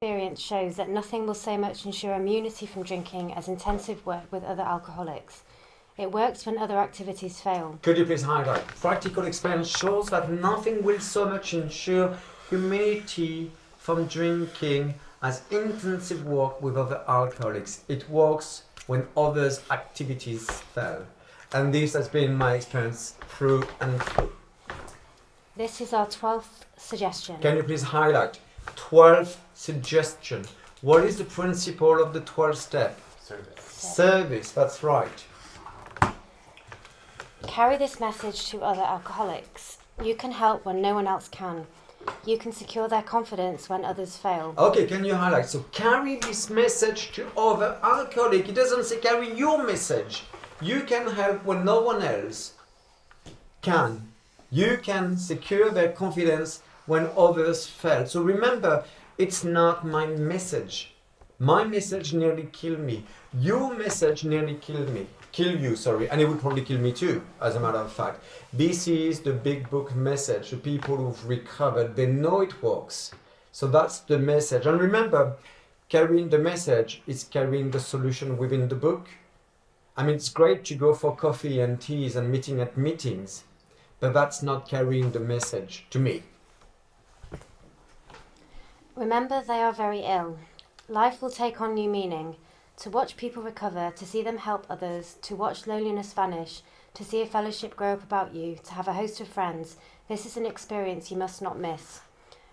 Experience shows that nothing will so much ensure immunity from drinking as intensive work with other alcoholics. It works when other activities fail. Could you please highlight? Practical experience shows that nothing will so much ensure immunity from drinking as intensive work with other alcoholics. It works when others' activities fail. And this has been my experience through and through. This is our 12th suggestion. Can you please highlight? 12th suggestion. What is the principle of the 12th step? Service, that's right. Carry this message to other alcoholics. You can help when no one else can. You can secure their confidence when others fail. Okay, can you highlight? So carry this message to other alcoholics. It doesn't say carry your message. You can help when no one else can. You can secure their confidence when others fail. So remember, it's not my message. My message nearly killed me. Your message nearly killed you, and it would probably kill me too, as a matter of fact. This is the big book message. The people who've recovered, they know it works. So that's the message. And remember, carrying the message is carrying the solution within the book. I mean, it's great to go for coffee and teas and meeting at meetings, but that's not carrying the message to me. Remember, they are very ill. Life will take on new meaning. To watch people recover, to see them help others, to watch loneliness vanish, to see a fellowship grow up about you, to have a host of friends, this is an experience you must not miss.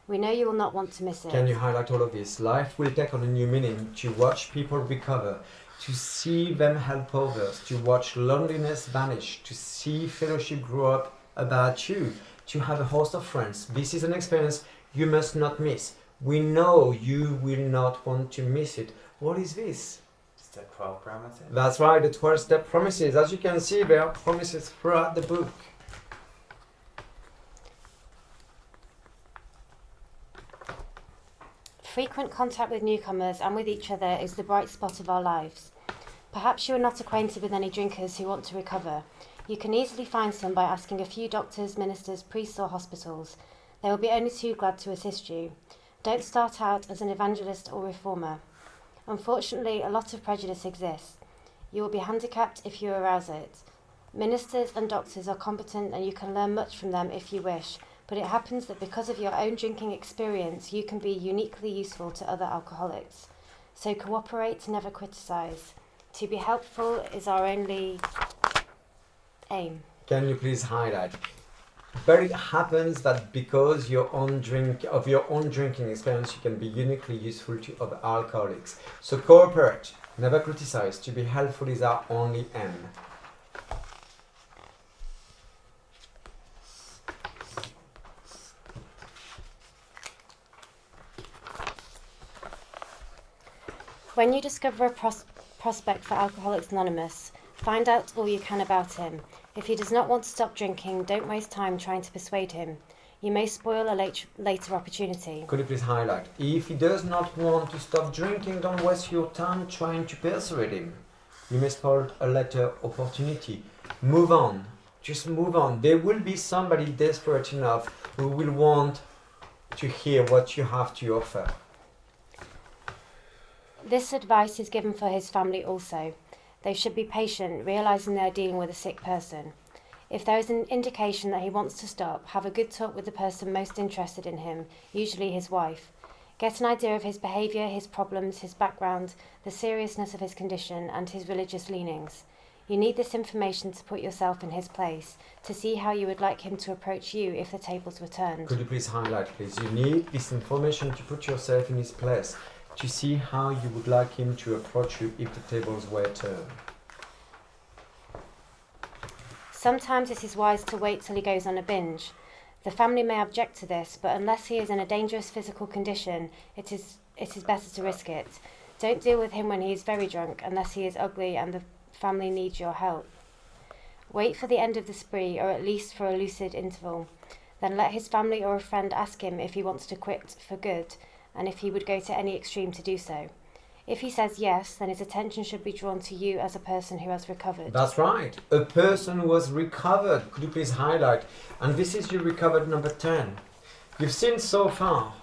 We know you will not want to miss it. Can you highlight all of this? Life will take on a new meaning. To watch people recover, to see them help others, to watch loneliness vanish, to see fellowship grow up about you, to have a host of friends. This is an experience you must not miss. We know you will not want to miss it. What is this? The 12 promises. That's right, the 12-step promises. As you can see, there are promises throughout the book. Frequent contact with newcomers and with each other is the bright spot of our lives. Perhaps you are not acquainted with any drinkers who want to recover. You can easily find some by asking a few doctors, ministers, priests or hospitals. They will be only too glad to assist you. Don't start out as an evangelist or reformer. Unfortunately, a lot of prejudice exists. You will be handicapped if you arouse it. Ministers and doctors are competent and you can learn much from them if you wish, but it happens that because of your own drinking experience, you can be uniquely useful to other alcoholics. So cooperate, never criticise. To be helpful is our only aim. Can you please highlight? But it happens that because of your own drinking experience, you can be uniquely useful to other alcoholics. So cooperate, never criticize. To be helpful is our only aim. When you discover a prospect for Alcoholics Anonymous, find out all you can about him. If he does not want to stop drinking, don't waste time trying to persuade him. You may spoil a later opportunity. Could you please highlight? If he does not want to stop drinking, don't waste your time trying to persuade him. You may spoil a later opportunity. Move on. Just move on. There will be somebody desperate enough who will want to hear what you have to offer. This advice is given for his family also. They should be patient, realising they are dealing with a sick person. If there is an indication that he wants to stop, have a good talk with the person most interested in him, usually his wife. Get an idea of his behaviour, his problems, his background, the seriousness of his condition, and his religious leanings. You need this information to put yourself in his place, to see how you would like him to approach you if the tables were turned. Could you please highlight, please? You need this information to put yourself in his place, to see how you would like him to approach you if the tables were turned. Sometimes it is wise to wait till he goes on a binge. The family may object to this, but unless he is in a dangerous physical condition, it is better to risk it. Don't deal with him when he is very drunk, unless he is ugly and the family needs your help. Wait for the end of the spree, or at least for a lucid interval. Then let his family or a friend ask him if he wants to quit for good, and if he would go to any extreme to do so. If he says yes, then his attention should be drawn to you as a person who has recovered. That's right. A person who has recovered. Could you please highlight? And this is your recovered number 10. You've seen so far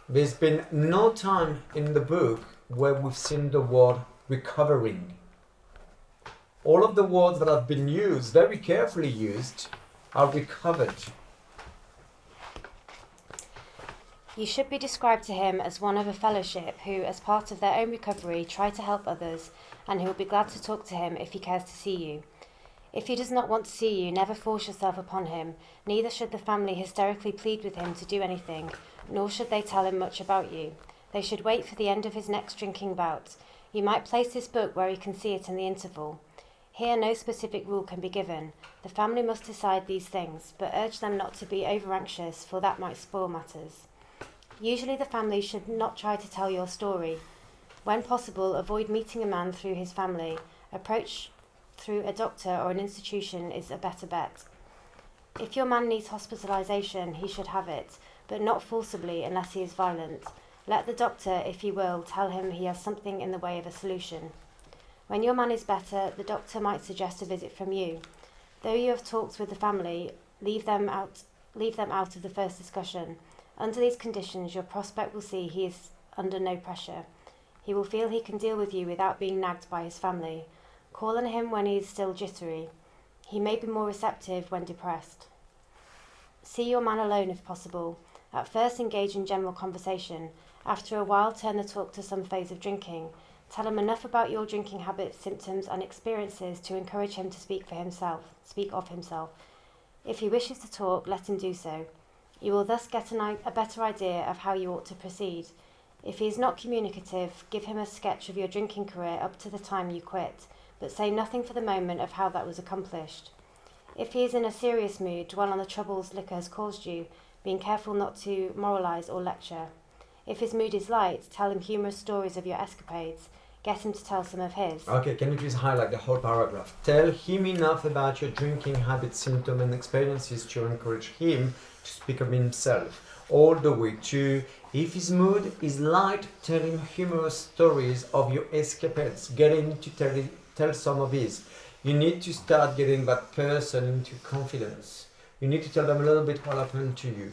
There's been no time in the book where we've seen the word recovering. All of the words that have been used, very carefully used, are recovered. You should be described to him as one of a fellowship who, as part of their own recovery, try to help others, and who will be glad to talk to him if he cares to see you. If he does not want to see you, never force yourself upon him, neither should the family hysterically plead with him to do anything, nor should they tell him much about you. They should wait for the end of his next drinking bout. You might place this book where he can see it in the interval. Here no specific rule can be given. The family must decide these things, but urge them not to be over-anxious, for that might spoil matters. Usually the family should not try to tell your story. When possible, avoid meeting a man through his family. Approach through a doctor or an institution is a better bet. If your man needs hospitalization, he should have it, but not forcibly unless he is violent. Let the doctor, if he will, tell him he has something in the way of a solution. When your man is better, the doctor might suggest a visit from you. Though you have talked with the family, leave them out of the first discussion. Under these conditions, your prospect will see he is under no pressure. He will feel he can deal with you without being nagged by his family. Call on him when he is still jittery. He may be more receptive when depressed. See your man alone if possible. At first engage in general conversation. After a while turn the talk to some phase of drinking. Tell him enough about your drinking habits, symptoms and experiences to encourage him to speak of himself. If he wishes to talk, let him do so. You will thus get a better idea of how you ought to proceed. If he is not communicative, give him a sketch of your drinking career up to the time you quit, but say nothing for the moment of how that was accomplished. If he is in a serious mood, dwell on the troubles liquor has caused you, being careful not to moralize or lecture. If his mood is light, tell him humorous stories of your escapades. Get him to tell some of his. Okay, can you please highlight the whole paragraph? Tell him enough about your drinking habits, symptoms and experiences to encourage him to speak of himself. All the way to, if his mood is light, tell him humorous stories of your escapades. Get him to tell some of his. You need to start getting that person into confidence. You need to tell them a little bit what happened to you.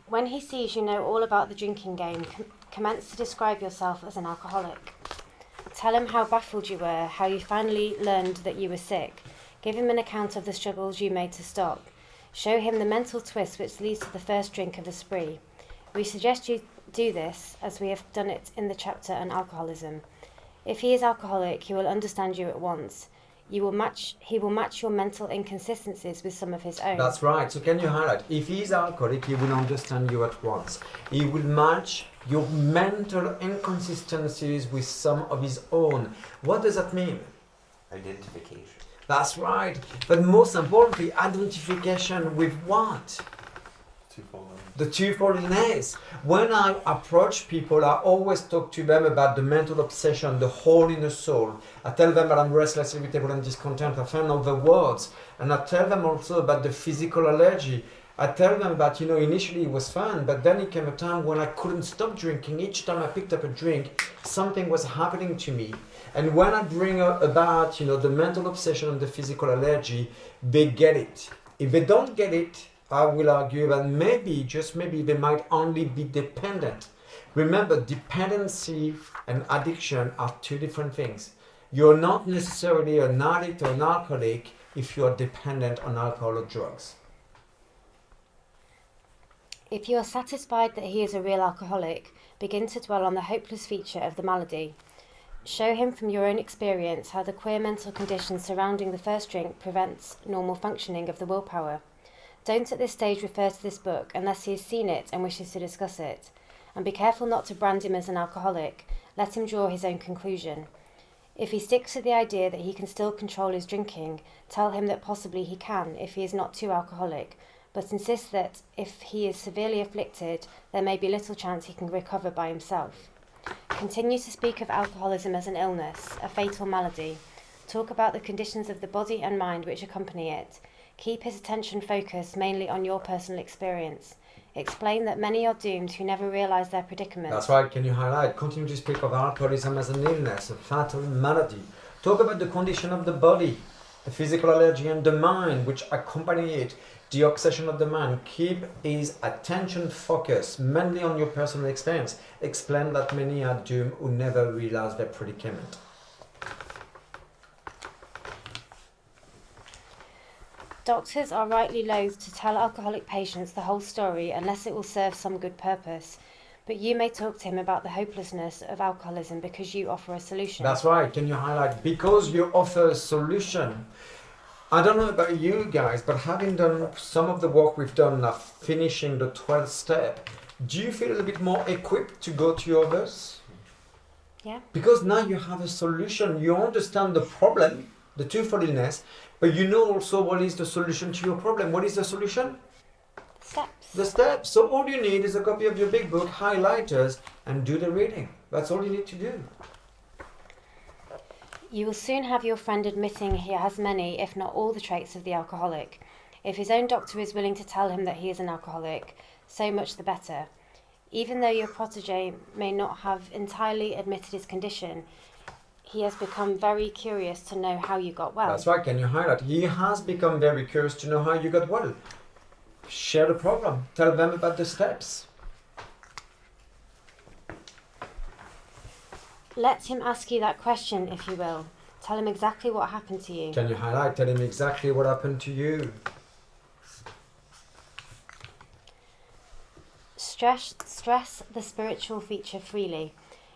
When he sees you know all about the drinking game, commence to describe yourself as an alcoholic. Tell him how baffled you were, how you finally learned that you were sick. Give him an account of the struggles you made to stop. Show him the mental twist which leads to the first drink of the spree. We suggest you do this, as we have done it in the chapter on alcoholism. If he is alcoholic, he will understand you at once. He will match your mental inconsistencies with some of his own. That's right. So can you highlight? If he is alcoholic, he will understand you at once. He will match your mental inconsistencies with some of his own. What does that mean? Identification. That's right. But most importantly, identification with what? The twofoldness. When I approach people, I always talk to them about the mental obsession, the hole in the soul. I tell them that I'm restless, irritable, and discontent. I find other words. And I tell them also about the physical allergy. I tell them about, initially it was fun, but then it came a time when I couldn't stop drinking. Each time I picked up a drink, something was happening to me. And when I bring about, the mental obsession and the physical allergy, they get it. If they don't get it, I will argue that maybe, just maybe, they might only be dependent. Remember, dependency and addiction are two different things. You're not necessarily an addict or an alcoholic if you are dependent on alcohol or drugs. If you are satisfied that he is a real alcoholic, begin to dwell on the hopeless feature of the malady. Show him from your own experience how the queer mental condition surrounding the first drink prevents normal functioning of the willpower. Don't at this stage refer to this book unless he has seen it and wishes to discuss it. And be careful not to brand him as an alcoholic. Let him draw his own conclusion. If he sticks to the idea that he can still control his drinking, tell him that possibly he can if he is not too alcoholic, but insist that if he is severely afflicted, there may be little chance he can recover by himself. Continue to speak of alcoholism as an illness, a fatal malady. Talk about the conditions of the body and mind which accompany it. Keep his attention focused mainly on your personal experience. Explain that many are doomed who never realise their predicament. That's right. Can you highlight? Continue to speak of alcoholism as an illness, a fatal malady. Talk about the condition of the body. the physical allergy and the mind which accompany it, the obsession of the mind. Keep his attention focused mainly on your personal experience. Explain that many are doomed who never realize their predicament. Doctors are rightly loath to tell alcoholic patients the whole story unless it will serve some good purpose. But you may talk to him about the hopelessness of alcoholism because you offer a solution. That's right. Can you highlight? Because you offer a solution. I don't know about you guys, but having done some of the work we've done now, finishing the 12th step, do you feel a little bit more equipped to go to others? Yeah. Because now you have a solution. You understand the problem, the twofoldness, but you know also what is the solution to your problem. What is the solution? Steps. The steps. So all you need is a copy of your big book, highlighters, and do the reading. That's all you need to do. You will soon have your friend admitting he has many, if not all, the traits of the alcoholic. If his own doctor is willing to tell him that he is an alcoholic, so much the better. Even though your protege may not have entirely admitted his condition, he has become very curious to know how you got well. That's right. Can you highlight? He has become very curious to know how you got well. Share the problem. Tell them about the steps. Let him ask you that question, if you will. Tell him exactly what happened to you. Can you highlight? Tell him exactly what happened to you. Stress the spiritual feature freely.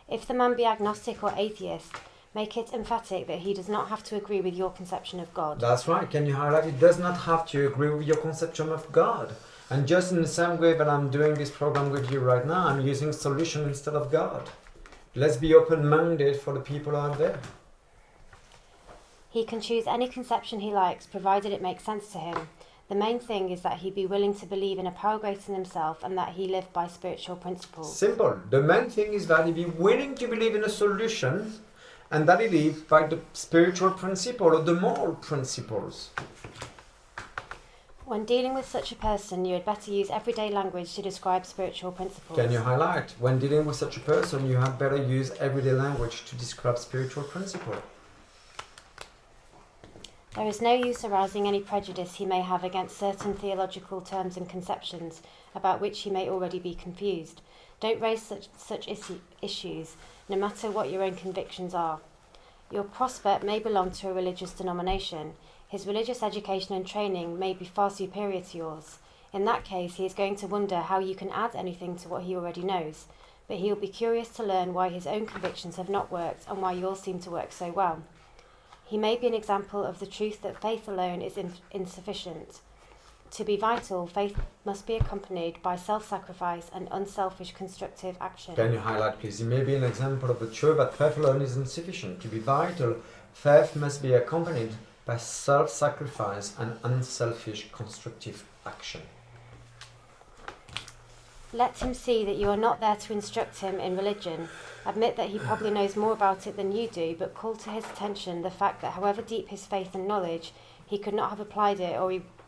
If the man be agnostic or atheist, make it emphatic that he does not have to agree with your conception of God. That's right. Can you highlight? He does not have to agree with your conception of God. And just in the same way that I'm doing this program with you right now, I'm using solution instead of God. Let's be open-minded for the people out there. He can choose any conception he likes, provided it makes sense to him. The main thing is that he be willing to believe in a power greater than himself and that he live by spiritual principles. Simple. The main thing is that he be willing to believe in a solution and that he live by the spiritual principle or the moral principles. When dealing with such a person, you had better use everyday language to describe spiritual principles. Can you highlight? When dealing with such a person, you had better use everyday language to describe spiritual principle. There is no use arousing any prejudice he may have against certain theological terms and conceptions about which he may already be confused. Don't raise such issues, no matter what your own convictions are. Your prospect may belong to a religious denomination. His religious education and training may be far superior to yours. In that case, he is going to wonder how you can add anything to what he already knows, but he will be curious to learn why his own convictions have not worked and why yours seem to work so well. He may be an example of the truth that faith alone is insufficient. To be vital, faith must be accompanied by self-sacrifice and unselfish constructive action. Can you highlight, please? He may be an example of the truth that faith alone is insufficient. To be vital, faith must be accompanied by self-sacrifice and unselfish constructive action. Let him see that you are not there to instruct him in religion. Admit that he probably knows more about it than you do, but call to his attention the fact that however deep his faith and knowledge, he could not have applied it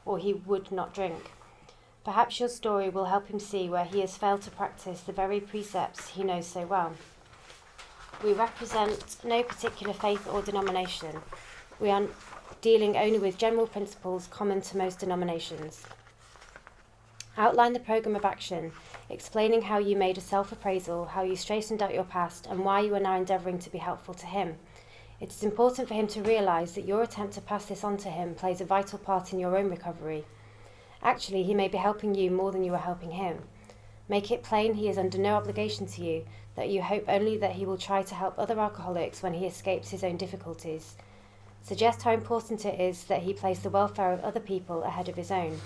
or he would not drink. Perhaps your story will help him see where he has failed to practice the very precepts he knows so well. We represent no particular faith or denomination. We are dealing only with general principles common to most denominations. Outline the programme of action, explaining how you made a self-appraisal, how you straightened out your past, and why you are now endeavouring to be helpful to him. It is important for him to realise that your attempt to pass this on to him plays a vital part in your own recovery. Actually, he may be helping you more than you are helping him. Make it plain he is under no obligation to you, that you hope only that he will try to help other alcoholics when he escapes his own difficulties. Suggest how important it is that he place the welfare of other people ahead of his own.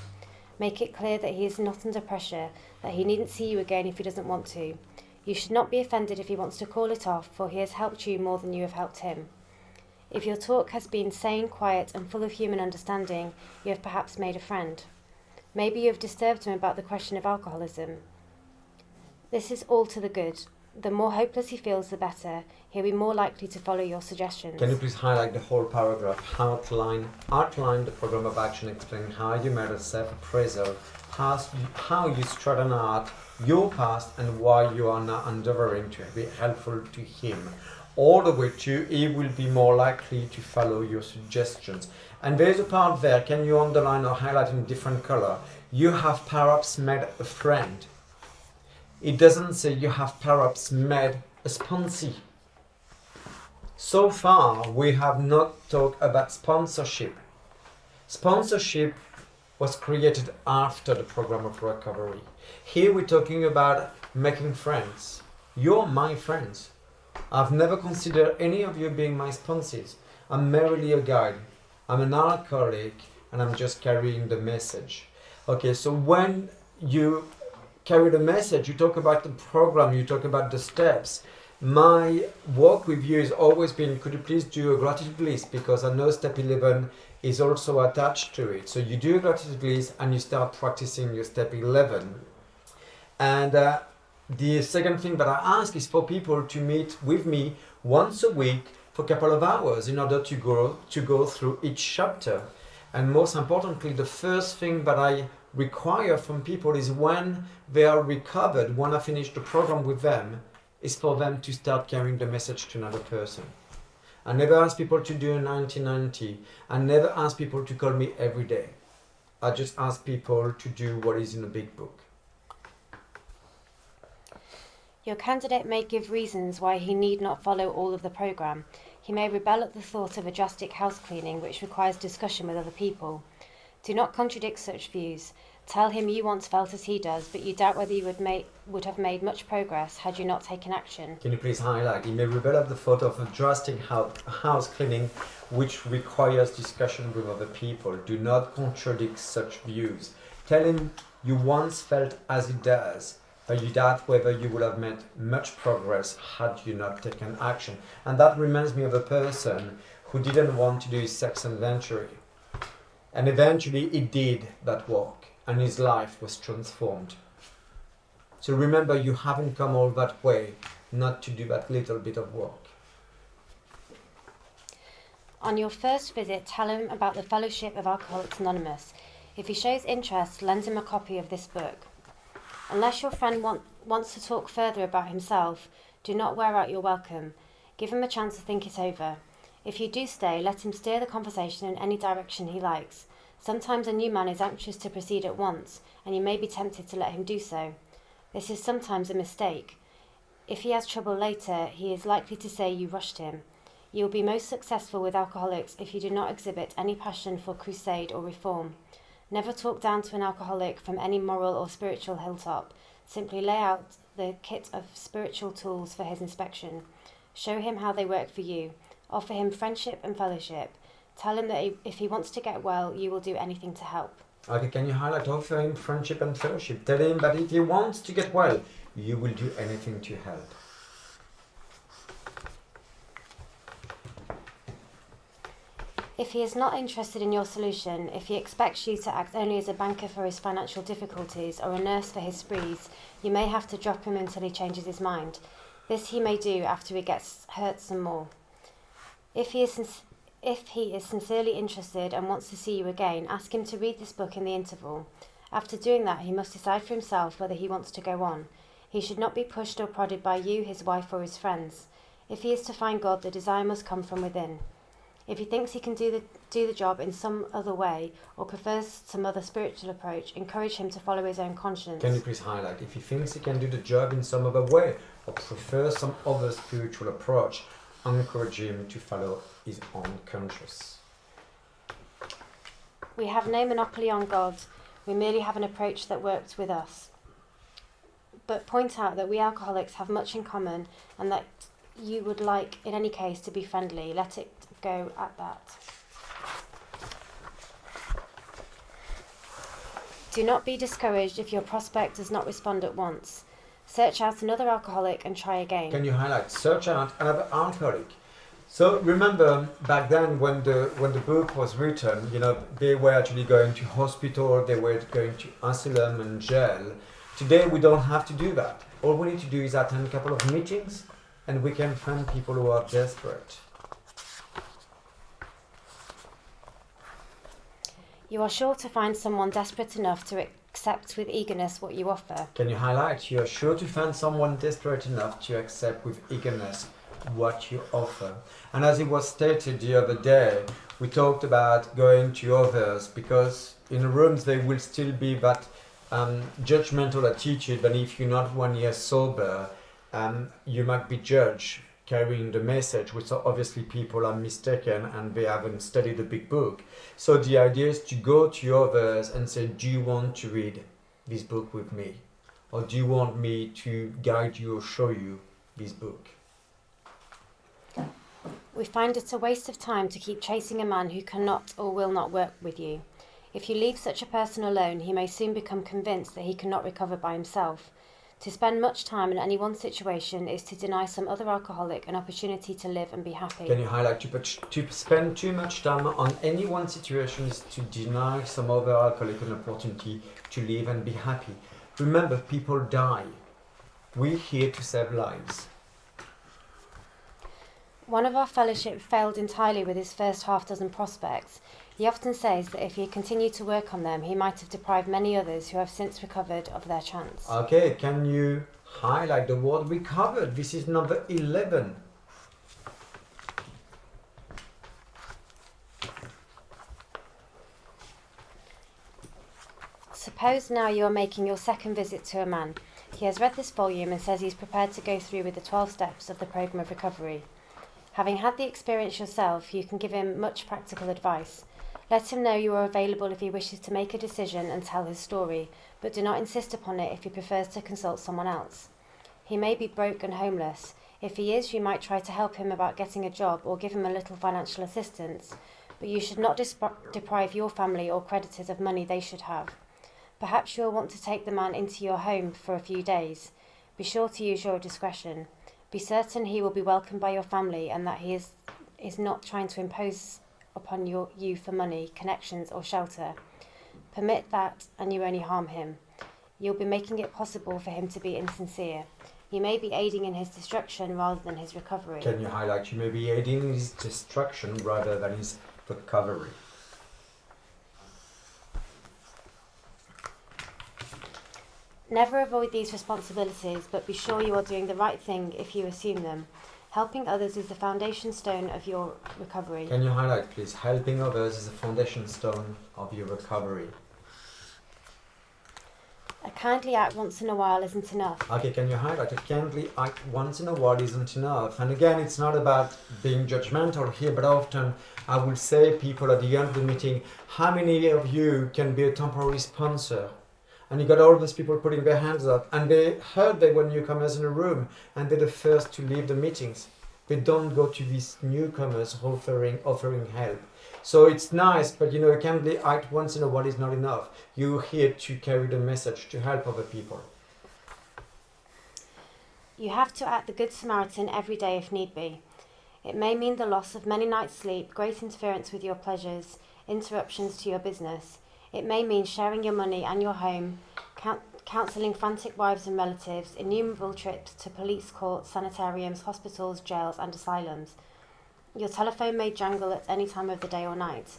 Make it clear that he is not under pressure, that he needn't see you again if he doesn't want to. You should not be offended if he wants to call it off, for he has helped you more than you have helped him. If your talk has been sane, quiet, and full of human understanding, you have perhaps made a friend. Maybe you have disturbed him about the question of alcoholism. This is all to the good. The more hopeless he feels, the better. He'll be more likely to follow your suggestions. Can you please highlight the whole paragraph? Outline the program of action, explain how you made a self-appraisal, how you straighten out your past and why you are now endeavoring to be helpful to him. all the way to he will be more likely to follow your suggestions. And there's a part there, can you underline or highlight in different color? You have perhaps made a friend. It doesn't say you have perhaps made a sponsee. So far, we have not talked about sponsorship. Sponsorship was created after the program of recovery. Here we're talking about making friends. You're my friends. I've never considered any of you being my sponsors. I'm merely a guide. I'm an alcoholic and I'm just carrying the message. Okay, so when you carry the message, you talk about the program, you talk about the steps. My work with you has always been, could you please do a gratitude list, because I know step 11 is also attached to it. So you do a gratitude list and you start practicing your step 11. And the second thing that I ask is for people to meet with me once a week for a couple of hours in order to go through each chapter. And most importantly, the first thing that I require from people is when they are recovered, when I finish the program with them, is for them to start carrying the message to another person. I never ask people to do a 90-90. I never ask people to call me every day. I just ask people to do what is in the big book. Your candidate may give reasons why he need not follow all of the programme. He may rebel at the thought of a drastic house cleaning which requires discussion with other people. Do not contradict such views. Tell him you once felt as he does, but you doubt whether you would have made much progress had you not taken action. Can you please highlight? He may rebel at the thought of a drastic house cleaning which requires discussion with other people. Do not contradict such views. Tell him you once felt as he does, but you doubt whether you would have made much progress had you not taken action. And that reminds me of a person who didn't want to do his sex adventure. And eventually he did that work and his life was transformed. So remember, you haven't come all that way not to do that little bit of work. On your first visit, tell him about the Fellowship of Alcoholics Anonymous. If he shows interest, lend him a copy of this book. Unless your friend wants to talk further about himself, do not wear out your welcome. Give him a chance to think it over. If you do stay, let him steer the conversation in any direction he likes. Sometimes a new man is anxious to proceed at once, and you may be tempted to let him do so. This is sometimes a mistake. If he has trouble later, he is likely to say you rushed him. You will be most successful with alcoholics if you do not exhibit any passion for crusade or reform. Never talk down to an alcoholic from any moral or spiritual hilltop. Simply lay out the kit of spiritual tools for his inspection. Show him how they work for you. Offer him friendship and fellowship. Tell him that if he wants to get well, you will do anything to help. Okay, can you highlight offer him friendship and fellowship? Tell him that if he wants to get well, you will do anything to help. If he is not interested in your solution, if he expects you to act only as a banker for his financial difficulties or a nurse for his sprees, you may have to drop him until he changes his mind. This he may do after he gets hurt some more. If he is sincerely interested and wants to see you again, ask him to read this book in the interval. After doing that, he must decide for himself whether he wants to go on. He should not be pushed or prodded by you, his wife, or his friends. If he is to find God, the desire must come from within. If he thinks he can do the job in some other way or prefers some other spiritual approach, encourage him to follow his own conscience. Can you please highlight? If he thinks he can do the job in some other way or prefers some other spiritual approach, encourage him to follow his own conscience. We have no monopoly on God. We merely have an approach that works with us. But point out that we alcoholics have much in common and that you would like, in any case, to be friendly. Let it go at that. Do not be discouraged if your prospect does not respond at once. Search out another alcoholic and try again. Can you highlight? Search out another alcoholic. So remember, back then when the book was written, they were actually going to hospital, they were going to asylum and jail. Today we don't have to do that. All we need to do is attend a couple of meetings and we can find people who are desperate. You are sure to find someone desperate enough to accept with eagerness what you offer. Can you highlight? You are sure to find someone desperate enough to accept with eagerness what you offer. And as it was stated the other day, we talked about going to others because in rooms there will still be that judgmental attitude that if you're not 1 year sober, you might be judged carrying the message, which obviously people are mistaken and they haven't studied the big book. So the idea is to go to others and say, do you want to read this book with me? Or do you want me to guide you or show you this book? We find it a waste of time to keep chasing a man who cannot or will not work with you. If you leave such a person alone, he may soon become convinced that he cannot recover by himself. To spend much time in any one situation is to deny some other alcoholic an opportunity to live and be happy. Can you highlight to spend too much time on any one situation is to deny some other alcoholic an opportunity to live and be happy. Remember, people die. We're here to save lives. One of our fellowship failed entirely with his first half dozen prospects. He often says that if he had continued to work on them, he might have deprived many others who have since recovered of their chance. Okay, can you highlight the word recovered? This is number 11. Suppose now you are making your second visit to a man. He has read this volume and says he's prepared to go through with the 12 steps of the programme of recovery. Having had the experience yourself, you can give him much practical advice. Let him know you are available if he wishes to make a decision and tell his story, but do not insist upon it if he prefers to consult someone else. He may be broke and homeless. If he is, you might try to help him about getting a job or give him a little financial assistance, but you should not deprive your family or creditors of money they should have. Perhaps you will want to take the man into your home for a few days. Be sure to use your discretion. Be certain he will be welcomed by your family and that he is not trying to impose upon you for money, connections or shelter. Permit that and you only harm him. You'll be making it possible for him to be insincere. You may be aiding in his destruction rather than his recovery. Can you highlight you may be aiding in his destruction rather than his recovery? Never avoid these responsibilities, but be sure you are doing the right thing if you assume them. Helping others is the foundation stone of your recovery. Can you highlight, please? Helping others is the foundation stone of your recovery. A kindly act once in a while isn't enough. Okay, can you highlight a kindly act once in a while isn't enough? And again, it's not about being judgmental here, but often I will say people at the end of the meeting, how many of you can be a temporary sponsor? And you got all those people putting their hands up, and they heard they were newcomers in a room, and they're the first to leave the meetings. They don't go to these newcomers offering help. So it's nice, but a kindly act once in a while is not enough. You're here to carry the message, to help other people. You have to act the Good Samaritan every day if need be. It may mean the loss of many nights' sleep, great interference with your pleasures, interruptions to your business. It may mean sharing your money and your home, counselling frantic wives and relatives, innumerable trips to police courts, sanitariums, hospitals, jails and asylums. Your telephone may jangle at any time of the day or night.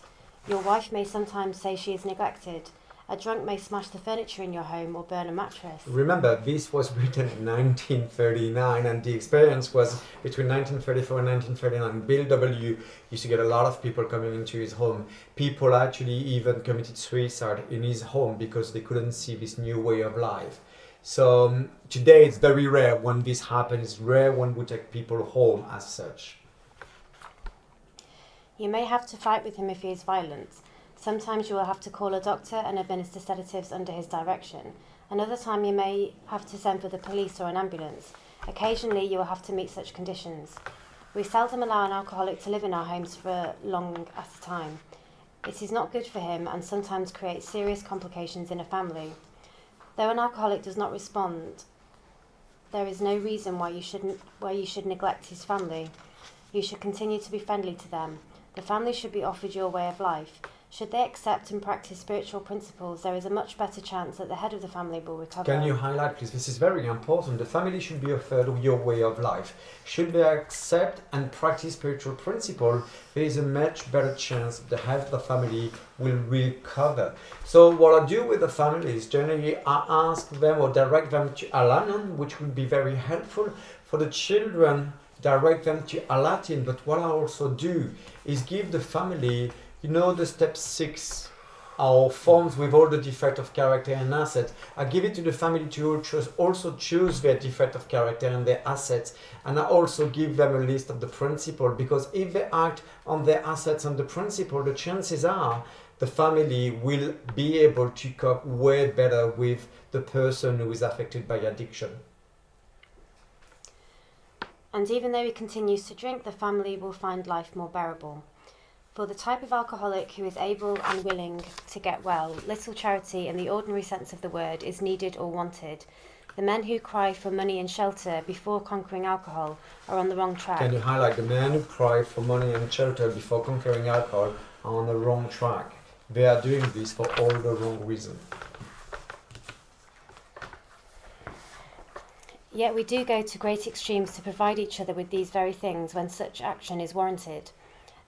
Your wife may sometimes say she is neglected. A drunk may smash the furniture in your home or burn a mattress. Remember, this was written in 1939, and the experience was between 1934 and 1939. Bill W. used to get a lot of people coming into his home. People actually even committed suicide in his home because they couldn't see this new way of life. So today it's very rare when this happens. It's rare when we take people home as such. You may have to fight with him if he is violent. Sometimes you will have to call a doctor and administer sedatives under his direction. Another time you may have to send for the police or an ambulance. Occasionally you will have to meet such conditions. We seldom allow an alcoholic to live in our homes for long at a time. It is not good for him and sometimes creates serious complications in a family. Though an alcoholic does not respond, there is no reason why you should neglect his family. You should continue to be friendly to them. The family should be offered your way of life. Should they accept and practice spiritual principles, there is a much better chance that the head of the family will recover. Can you highlight, please? This is very important. The family should be offered your way of life. Should they accept and practice spiritual principles, there is a much better chance that the head of the family will recover. So what I do with the families, generally I ask them or direct them to Al-Anon, which would be very helpful. For the children, direct them to a Latin, but what I also do is give the family, the step 6 our forms with all the defect of character and assets. I give it to the family to also choose their defect of character and their assets, and I also give them a list of the principle, because if they act on their assets and the principle, the chances are the family will be able to cope way better with the person who is affected by addiction. And even though he continues to drink, the family will find life more bearable. For the type of alcoholic who is able and willing to get well, little charity in the ordinary sense of the word is needed or wanted. The men who cry for money and shelter before conquering alcohol are on the wrong track. Can you highlight the men who cry for money and shelter before conquering alcohol are on the wrong track? They are doing this for all the wrong reasons. Yet we do go to great extremes to provide each other with these very things when such action is warranted.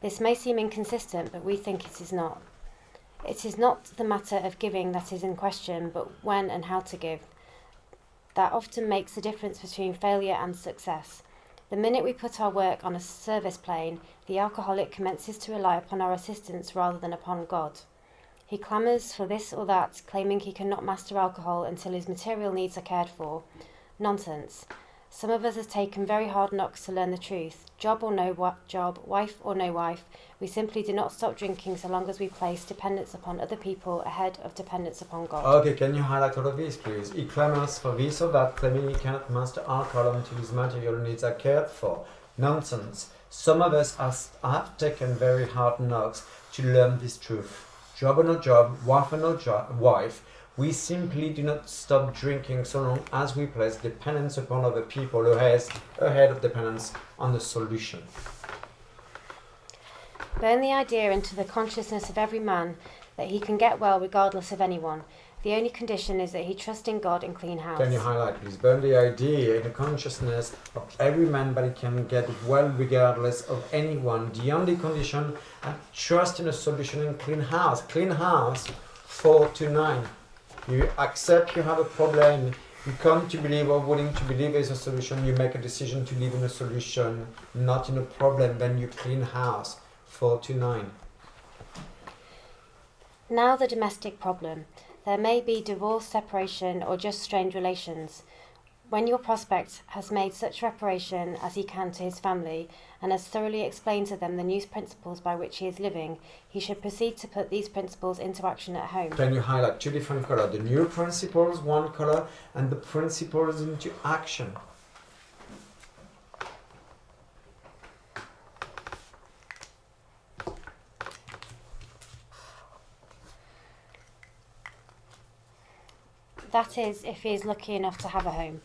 This may seem inconsistent, but we think it is not. It is not the matter of giving that is in question, but when and how to give. That often makes the difference between failure and success. The minute we put our work on a service plane, the alcoholic commences to rely upon our assistance rather than upon God. He clamours for this or that, claiming he cannot master alcohol until his material needs are cared for. Nonsense. Some of us have taken very hard knocks to learn the truth. Job or no job, wife or no wife, we simply do not stop drinking so long as we place dependence upon other people ahead of dependence upon God. Okay, can you highlight all of this, please? He clamours for this or that, claiming he cannot master alcohol until his material needs are cared for. Nonsense. Some of us have taken very hard knocks to learn this truth. Job or no job, wife or no wife, we simply do not stop drinking so long as we place dependence upon other people ahead of dependence on the solution. Burn the idea into the consciousness of every man that he can get well regardless of anyone. The only condition is that he trust in God and clean house. Can you highlight, please? Burn the idea in the consciousness of every man that he can get well regardless of anyone. The only condition, and trust in a solution in clean house. Clean house, 4 to 9. You accept you have a problem, you come to believe or willing to believe there's a solution, you make a decision to live in a solution, not in a problem, then you clean house, 4 to 9. Now the domestic problem. There may be divorce, separation, or just strained relations. When your prospect has made such reparation as he can to his family, and has thoroughly explained to them the new principles by which he is living, he should proceed to put these principles into action at home. Can you highlight 2 different colors? The new principles, 1 color, and the principles into action. That is, if he is lucky enough to have a home.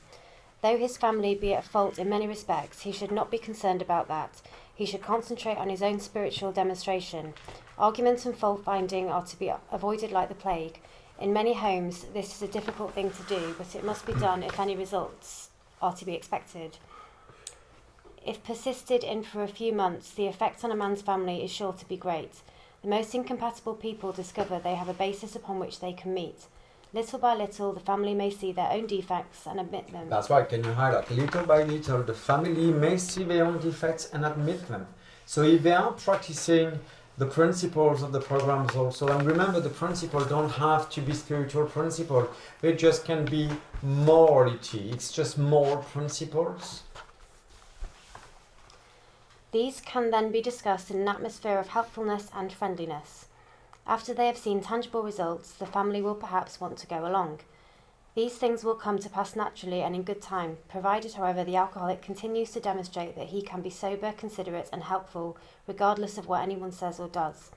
Though his family be at fault in many respects, he should not be concerned about that. He should concentrate on his own spiritual demonstration. Argument and fault-finding are to be avoided like the plague. In many homes, this is a difficult thing to do, but it must be done if any results are to be expected. If persisted in for a few months, the effect on a man's family is sure to be great. The most incompatible people discover they have a basis upon which they can meet. Little by little, the family may see their own defects and admit them. That's right, can you highlight? Little by little, the family may see their own defects and admit them. So if they are practicing the principles of the programs also, and remember, the principles don't have to be spiritual principles, they just can be morality. It's just moral principles. These can then be discussed in an atmosphere of helpfulness and friendliness. After they have seen tangible results, the family will perhaps want to go along. These things will come to pass naturally and in good time, provided, however, the alcoholic continues to demonstrate that he can be sober, considerate, and helpful, regardless of what anyone says or does.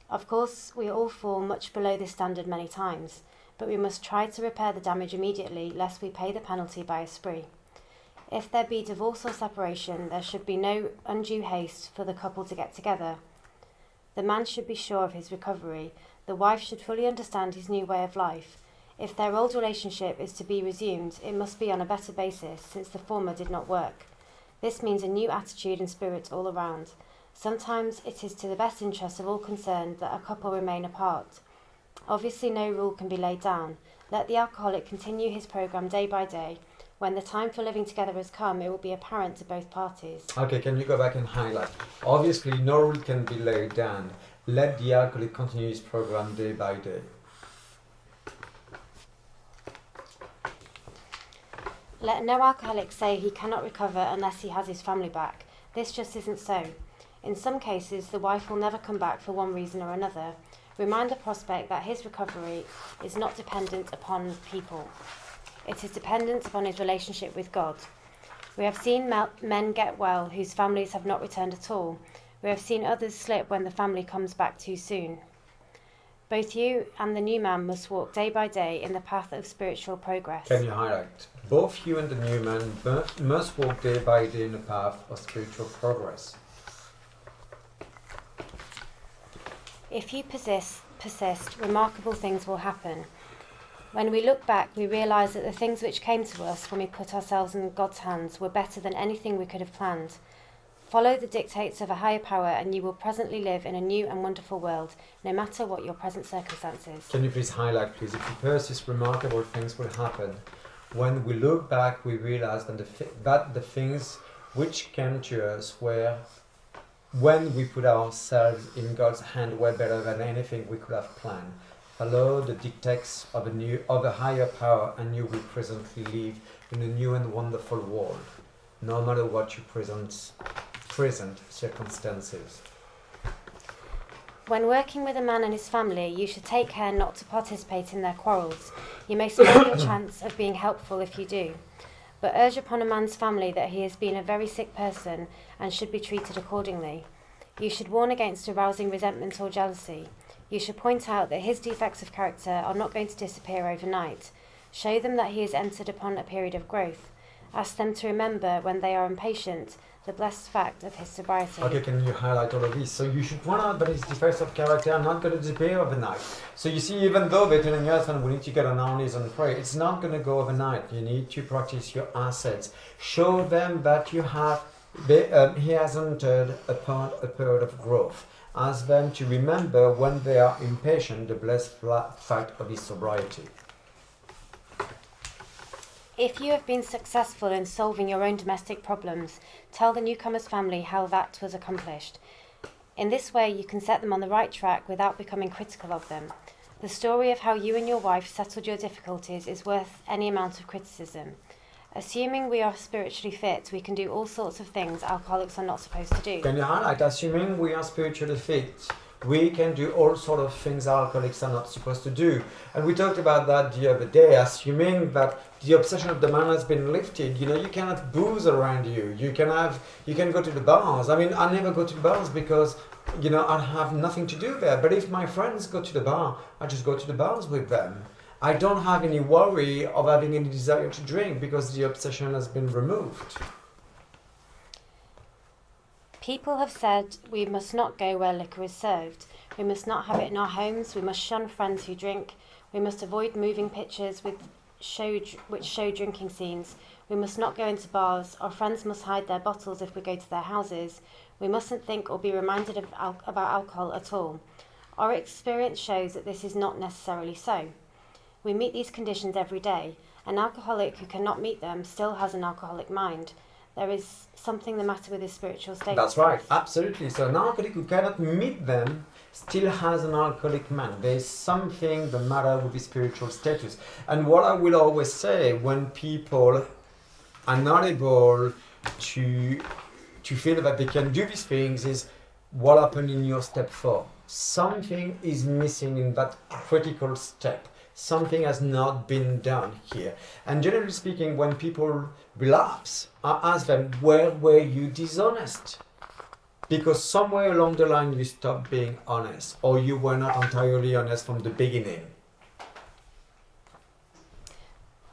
Of course, we all fall much below this standard many times, but we must try to repair the damage immediately, lest we pay the penalty by a spree. If there be divorce or separation, there should be no undue haste for the couple to get together. The man should be sure of his recovery. The wife should fully understand his new way of life. If their old relationship is to be resumed, it must be on a better basis, since the former did not work. This means a new attitude and spirit all around. Sometimes it is to the best interest of all concerned that a couple remain apart. Obviously no rule can be laid down. Let the alcoholic continue his program day by day. When the time for living together has come, it will be apparent to both parties. Okay, can you go back and highlight? Obviously, no rule can be laid down. Let the alcoholic continue his program day by day. Let no alcoholic say he cannot recover unless he has his family back. This just isn't so. In some cases, the wife will never come back for one reason or another. Remind the prospect that his recovery is not dependent upon people. It is dependent upon his relationship with God. We have seen men get well whose families have not returned at all. We have seen others slip when the family comes back too soon. Both you and the new man must walk day by day in the path of spiritual progress. Can you highlight? Both you and the new man must walk day by day in the path of spiritual progress. If you persist, remarkable things will happen. When we look back, we realise that the things which came to us when we put ourselves in God's hands were better than anything we could have planned. Follow the dictates of a higher power and you will presently live in a new and wonderful world, no matter what your present circumstances. Can you please highlight, please? If you persist, remarkable things will happen. When we look back, we realise that the things which came to us were, when we put ourselves in God's hand, were better than anything we could have planned. Follow the dictates of a higher power and you will presently live in a new and wonderful world, no matter what your present circumstances. When working with a man and his family, you should take care not to participate in their quarrels. You may spoil your chance of being helpful if you do. But urge upon a man's family that he has been a very sick person and should be treated accordingly. You should warn against arousing resentment or jealousy. You should point out that his defects of character are not going to disappear overnight. Show them that he has entered upon a period of growth. Ask them to remember, when they are impatient, the blessed fact of his sobriety. Okay, can you highlight all of this? So you should point out that his defects of character are not going to disappear overnight. So you see, even though they're telling us and we need to get on our knees and pray, it's not going to go overnight. You need to practice your assets. Show them that he has entered upon a period of growth. Ask them to remember, when they are impatient, the blessed fact of his sobriety. If you have been successful in solving your own domestic problems, tell the newcomer's family how that was accomplished. In this way, you can set them on the right track without becoming critical of them. The story of how you and your wife settled your difficulties is worth any amount of criticism. Assuming we are spiritually fit, we can do all sorts of things alcoholics are not supposed to do. Can you highlight, assuming we are spiritually fit, we can do all sorts of things alcoholics are not supposed to do. And we talked about that the other day, assuming that the obsession of the man has been lifted. You know, you can have booze around you. You can go to the bars. I mean, I never go to the bars because, you know, I have nothing to do there. But if my friends go to the bar, I just go to the bars with them. I don't have any worry of having any desire to drink because the obsession has been removed. People have said we must not go where liquor is served. We must not have it in our homes. We must shun friends who drink. We must avoid moving pictures which show drinking scenes. We must not go into bars. Our friends must hide their bottles if we go to their houses. We mustn't think or be reminded about alcohol at all. Our experience shows that this is not necessarily so. We meet these conditions every day. An alcoholic who cannot meet them still has an alcoholic mind. There is something the matter with his spiritual state. That's right, absolutely. So an alcoholic who cannot meet them still has an alcoholic mind. There is something the matter with his spiritual status. And what I will always say when people are not able to feel that they can do these things is, what happened in your step 4? Something is missing in that critical step. Something has not been done here. And generally speaking, when people relapse, I ask them, where were you dishonest? Because somewhere along the line you stopped being honest, or you were not entirely honest from the beginning.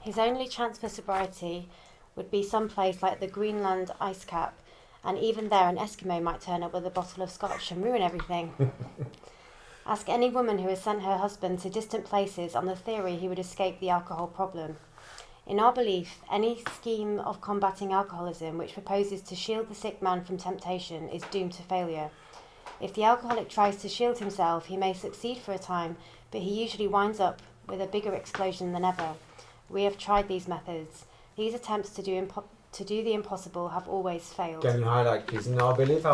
His only chance for sobriety would be someplace like the Greenland ice cap, and even there an Eskimo might turn up with a bottle of scotch and ruin everything. Ask any woman who has sent her husband to distant places on the theory he would escape the alcohol problem. In our belief, any scheme of combating alcoholism which proposes to shield the sick man from temptation is doomed to failure. If the alcoholic tries to shield himself, he may succeed for a time, but he usually winds up with a bigger explosion than ever. We have tried these methods. These attempts to do the impossible have always failed. Can you highlight, please? In our belief,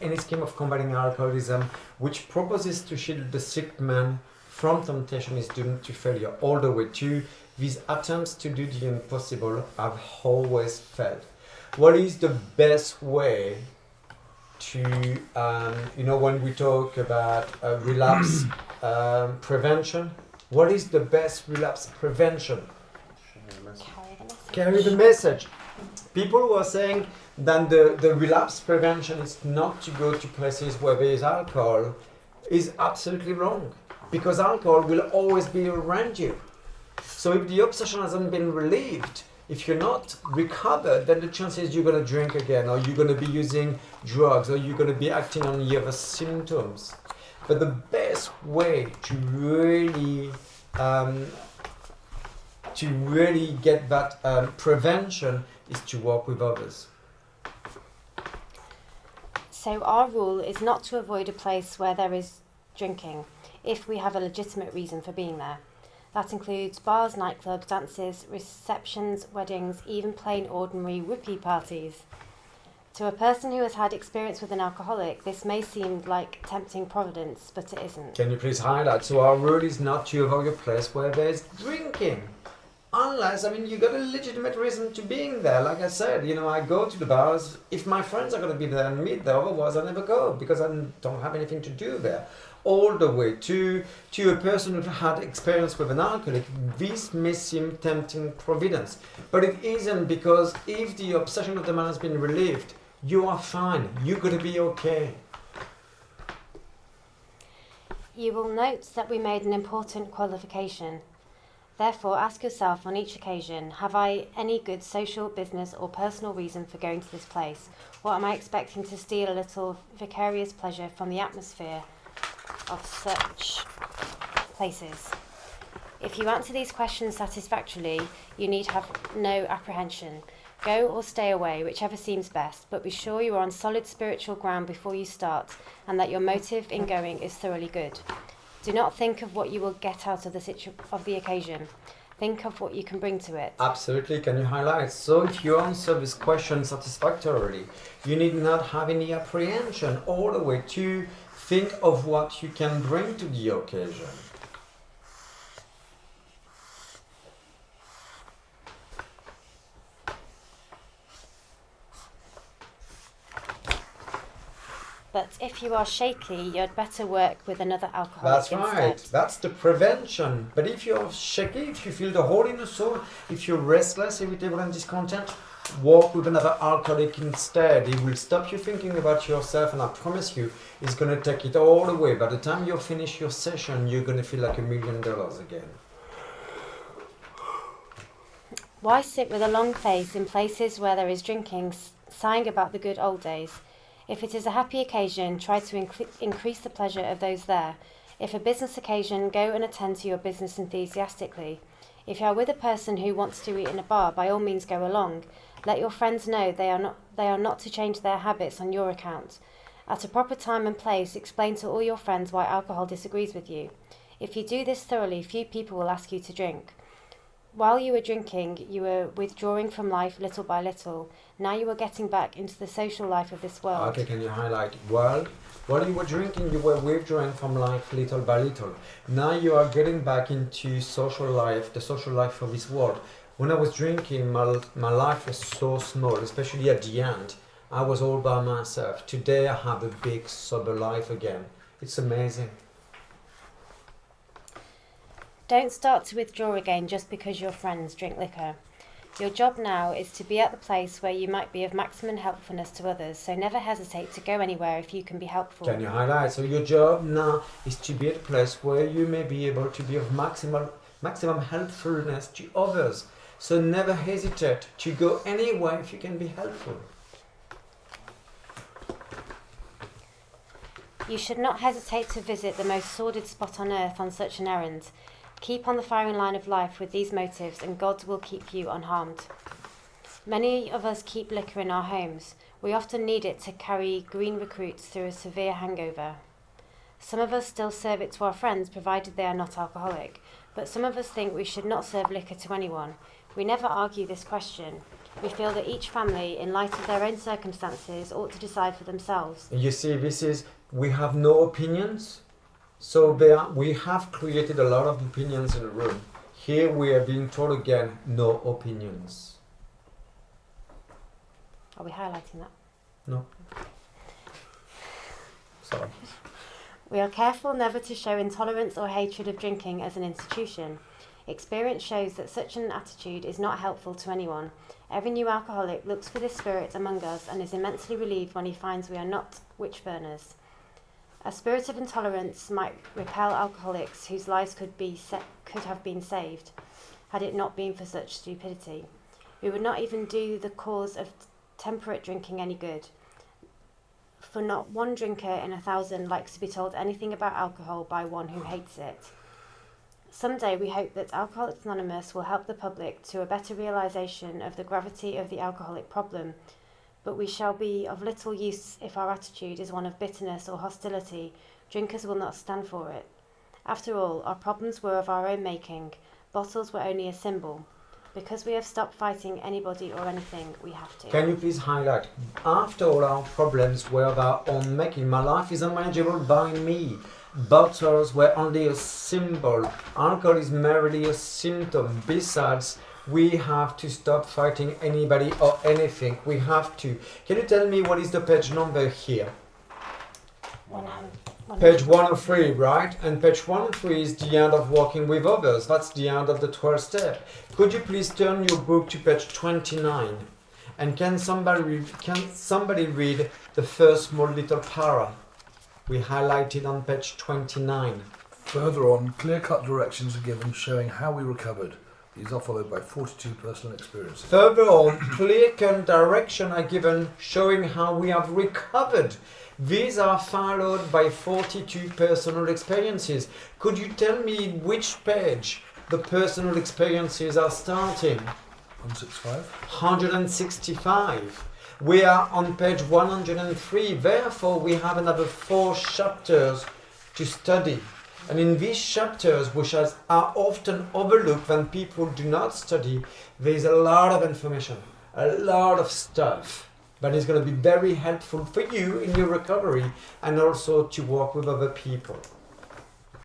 any scheme of combating alcoholism which proposes to shield the sick man from temptation is doomed to failure all the way to these attempts to do the impossible have always failed. What is the best way to, when we talk about relapse prevention, what is the best relapse prevention? Carry the message. People who are saying that the relapse prevention is not to go to places where there is alcohol is absolutely wrong, because alcohol will always be around you. So if the obsession hasn't been relieved, if you're not recovered, then the chances you're going to drink again, or you're going to be using drugs, or you're going to be acting on the other symptoms. But the best way to really get that prevention is to work with others. So our rule is not to avoid a place where there is drinking, if we have a legitimate reason for being there. That includes bars, nightclubs, dances, receptions, weddings, even plain ordinary whoopee parties. To a person who has had experience with an alcoholic, this may seem like tempting providence, but it isn't. Can you please highlight? So our rule is not to avoid a place where there's drinking. Unless, you got a legitimate reason to being there. Like I said, I go to the bars if my friends are going to be there and meet there. Otherwise, I never go because I don't have anything to do there. All the way to a person who had experience with an alcoholic, this may seem tempting providence. But it isn't, because if the obsession of the man has been relieved, you are fine. You're going to be okay. You will note that we made an important qualification. Therefore, ask yourself on each occasion, have I any good social, business or personal reason for going to this place? Or am I expecting to steal a little vicarious pleasure from the atmosphere of such places? If you answer these questions satisfactorily, you need have no apprehension. Go or stay away, whichever seems best, but be sure you are on solid spiritual ground before you start, and that your motive in going is thoroughly good. Do not think of what you will get out of the occasion. Think of what you can bring to it. Absolutely. Can you highlight? So if you answer this question satisfactorily, you need not have any apprehension all the way to think of what you can bring to the occasion. But if you are shaky, you'd better work with another alcoholic That's right. instead. That's the prevention. But if you're shaky, if you feel the hole in the soul, if you're restless, irritable and discontent, walk with another alcoholic instead. It will stop you thinking about yourself, and I promise you, it's going to take it all away. By the time you finish your session, you're going to feel like $1 million again. Why sit with a long face in places where there is drinking, sighing about the good old days? If it is a happy occasion, try to increase the pleasure of those there. If a business occasion, go and attend to your business enthusiastically. If you are with a person who wants to eat in a bar, by all means go along. Let your friends know they are not to change their habits on your account. At a proper time and place, explain to all your friends why alcohol disagrees with you. If you do this thoroughly, few people will ask you to drink. While you were drinking, you were withdrawing from life little by little. Now you are getting back into the social life of this world. Okay, can you highlight? Well, while you were drinking, you were withdrawing from life little by little. Now you are getting back into social life, the social life of this world. When I was drinking, my life was so small, especially at the end. I was all by myself. Today I have a big sober life again. It's amazing. Don't start to withdraw again just because your friends drink liquor. Your job now is to be at the place where you might be of maximum helpfulness to others, so never hesitate to go anywhere if you can be helpful. Can you highlight? So your job now is to be at a place where you may be able to be of maximum helpfulness to others. So never hesitate to go anywhere if you can be helpful. You should not hesitate to visit the most sordid spot on earth on such an errand. Keep on the firing line of life with these motives, and God will keep you unharmed. Many of us keep liquor in our homes. We often need it to carry green recruits through a severe hangover. Some of us still serve it to our friends, provided they are not alcoholic. But some of us think we should not serve liquor to anyone. We never argue this question. We feel that each family, in light of their own circumstances, ought to decide for themselves. You see, we have no opinions, so we have created a lot of opinions in the room. Here we are being told again, no opinions. Are we highlighting that? No. Sorry. We are careful never to show intolerance or hatred of drinking as an institution. Experience shows that such an attitude is not helpful to anyone. Every new alcoholic looks for this spirit among us and is immensely relieved when he finds we are not witch burners. A spirit of intolerance might repel alcoholics whose lives could have been saved had it not been for such stupidity. We would not even do the cause of temperate drinking any good. For not one drinker in 1,000 likes to be told anything about alcohol by one who hates it. Someday we hope that Alcoholics Anonymous will help the public to a better realisation of the gravity of the alcoholic problem, but we shall be of little use if our attitude is one of bitterness or hostility. Drinkers will not stand for it. After all, our problems were of our own making. Bottles were only a symbol. Because we have stopped fighting anybody or anything, we have to. Can you please highlight? After all, our problems were of our own making. My life is unmanageable by me. Bottles were only a symbol. Alcohol is merely a symptom. Besides, we have to stop fighting anybody or anything. We have to. Can you tell me what is the page number here? Page 103, right? And page 103 is the end of working with others. That's the end of the 12th step. Could you please turn your book to page 29? And can somebody read the first small little para we highlighted on page 29? Further on, clear-cut directions are given showing how we recovered. These are followed by 42 personal experiences. Further on, clear-cut directions are given showing how we have recovered. These are followed by 42 personal experiences. Could you tell me which page the personal experiences are starting? 165. 165. We are on page 103. Therefore, we have another 4 chapters to study. And in these chapters, which are often overlooked when people do not study, there is a lot of information, a lot of stuff that is going to be very helpful for you in your recovery and also to work with other people.